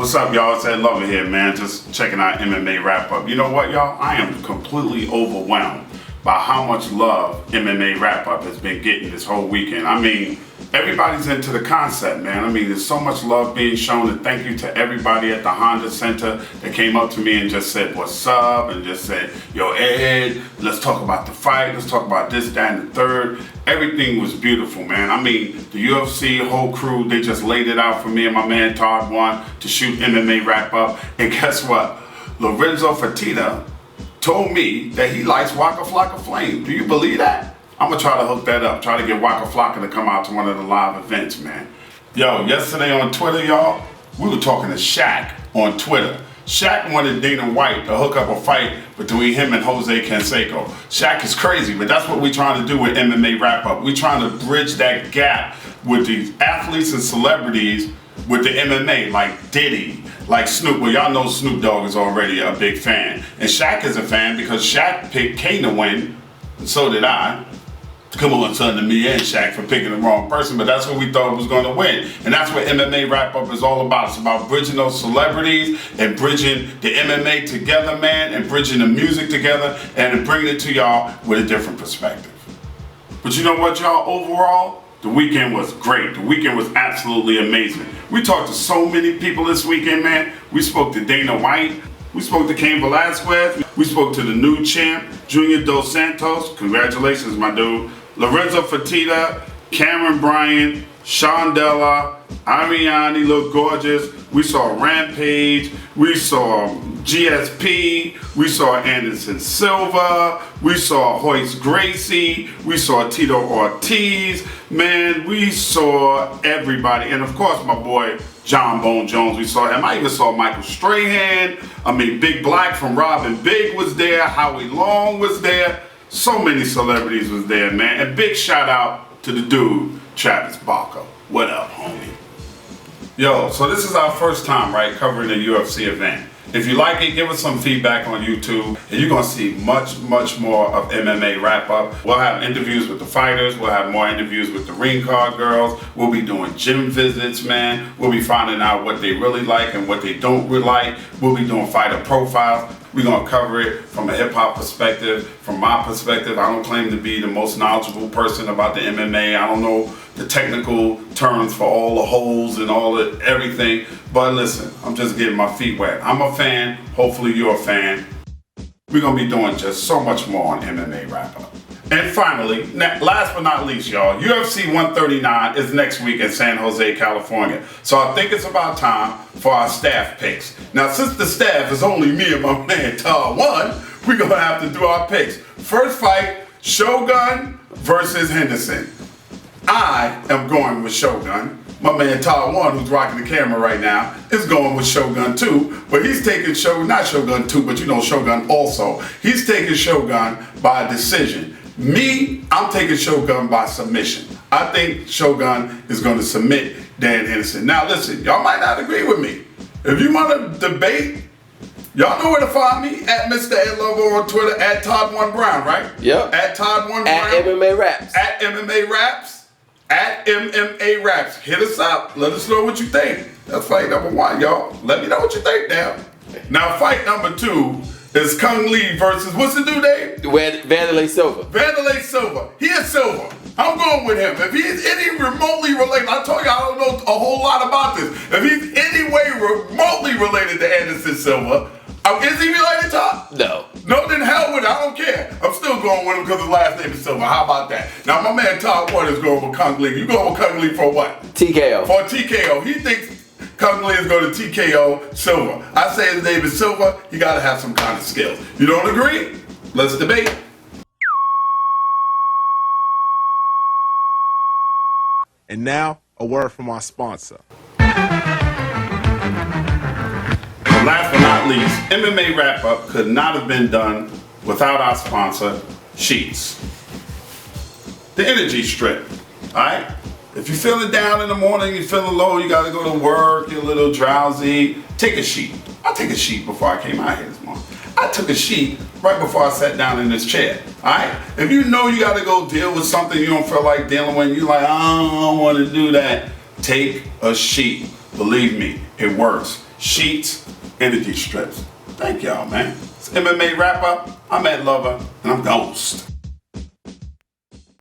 What's up, y'all? It's Ed Lover here, man. Just checking out MMA Wrap Up. You know what, y'all? I am completely overwhelmed by how much love MMA Wrap Up has been getting this whole weekend. I mean, everybody's into the concept, man. I mean, there's so much love being shown, and thank you to everybody at the Honda Center that came up to me and just said, what's up? And just said, yo, Ed, let's talk about the fight. Let's talk about this, that, and the third. Everything was beautiful, man. I mean, the UFC whole crew, they just laid it out for me and my man Todd One to shoot MMA Wrap Up. And guess what? Lorenzo Fertitta told me that he likes Waka Flocka Flame. Do you believe that? I'm gonna try to hook that up. Try to get Waka Flocka to come out to one of the live events, man. Yo, yesterday on Twitter, y'all, we were talking to Shaq on Twitter. Shaq wanted Dana White to hook up a fight between him and Jose Canseco. Shaq is crazy, but that's what we're trying to do with MMA Wrap Up. We're trying to bridge that gap with these athletes and celebrities with the MMA, like Diddy, like Snoop. Well, y'all know Snoop Dogg is already a big fan. And Shaq is a fan because Shaq picked Kane to win, and so did I. Come on, son, to me and Shaq for picking the wrong person, but that's what we thought was going to win. And that's what MMA Wrap Up is all about. It's about bridging those celebrities and bridging the MMA together, man, and bridging the music together and bringing it to y'all with a different perspective. But you know what, y'all? Overall, the weekend was great. The weekend was absolutely amazing. We talked to so many people this weekend, man. We spoke to Dana White. We spoke to Cain Velasquez. We spoke to the new champ, Junior Dos Santos. Congratulations, my dude. Lorenzo Fertitta, Cameron Bryant, Shondella, Ariane looked gorgeous. We saw Rampage. We saw GSP. We saw Anderson Silva. We saw Hoist Gracie. We saw Tito Ortiz. Man, we saw everybody. And of course, my boy, John Bone Jones, we saw him. I even saw Michael Strahan. I mean, Big Black from Robin Big was there. Howie Long was there. So many celebrities was there, man. And big shout out to the dude, Travis Barker. What up, homie? Yo, so this is our first time, right, covering a UFC event. If you like it, give us some feedback on YouTube, and you're gonna see much, much more of MMA Wrap Up. We'll have interviews with the fighters. We'll have more interviews with the ring card girls. We'll be doing gym visits, man. We'll be finding out what they really like and what they don't really like. We'll be doing fighter profiles. We're gonna cover it from a hip hop perspective. From my perspective, I don't claim to be the most knowledgeable person about the MMA. I don't know the technical terms for all the holes and all the everything. But listen, I'm just getting my feet wet. I'm a fan. Hopefully you're a fan. We're gonna be doing just so much more on MMA Wrap Up. And finally, last but not least, y'all, UFC 139 is next week in San Jose, California. So I think it's about time for our staff picks. Now, since the staff is only me and my man Todd One, we're gonna have to do our picks. First fight, Shogun versus Henderson. I am going with Shogun. My man Todd One, who's rocking the camera right now, is going with Shogun 2, but he's taking Shogun, not Shogun 2, but you know Shogun also. He's taking Shogun by decision. Me, I'm taking Shogun by submission. I think Shogun is going to submit Dan Henderson. Now listen, y'all might not agree with me. If you want to debate, y'all know where to find me, at Mr. Ed Lover on Twitter, at Todd One Brown, right? Yep. At Todd One Brown. At MMA Raps. At MMA Raps. At MMA Raps. Hit us up. Let us know what you think. That's fight number one, y'all. Let me know what you think now. Now fight number two is Kung Lee versus, what's the dude name? Vanderlei Silva. Vanderlei Silva. He is Silva. I'm going with him. If he's any remotely related, I told you I don't know a whole lot about this. If he's any way remotely related to Anderson Silva, is he related to? No. No, then hell with it. I don't care. I'm still going with him because his last name is Silva. How about that? Now my man Todd One is going with Kung Lee. You going with Kung Lee for what? TKO. For TKO. He thinks Kung Lee is going to TKO Silva. I say his name is Silva. You got to have some kind of skills. You don't agree? Let's debate. And now, a word from our sponsor. Last but not least, MMA Wrap Up could not have been done without our sponsor, Sheets. The energy strip, alright? If you're feeling down in the morning, you're feeling low, you gotta go to work, you're a little drowsy, take a sheet. I took a sheet before I came out here this morning. I took a sheet right before I sat down in this chair, alright? If you know you gotta go deal with something you don't feel like dealing with, you're like, I don't wanna do that, take a sheet. Believe me, it works. sheets, energy strips. Thank y'all, man. It's MMA Wrap Up. I'm Ed Lover, and I'm Ghost.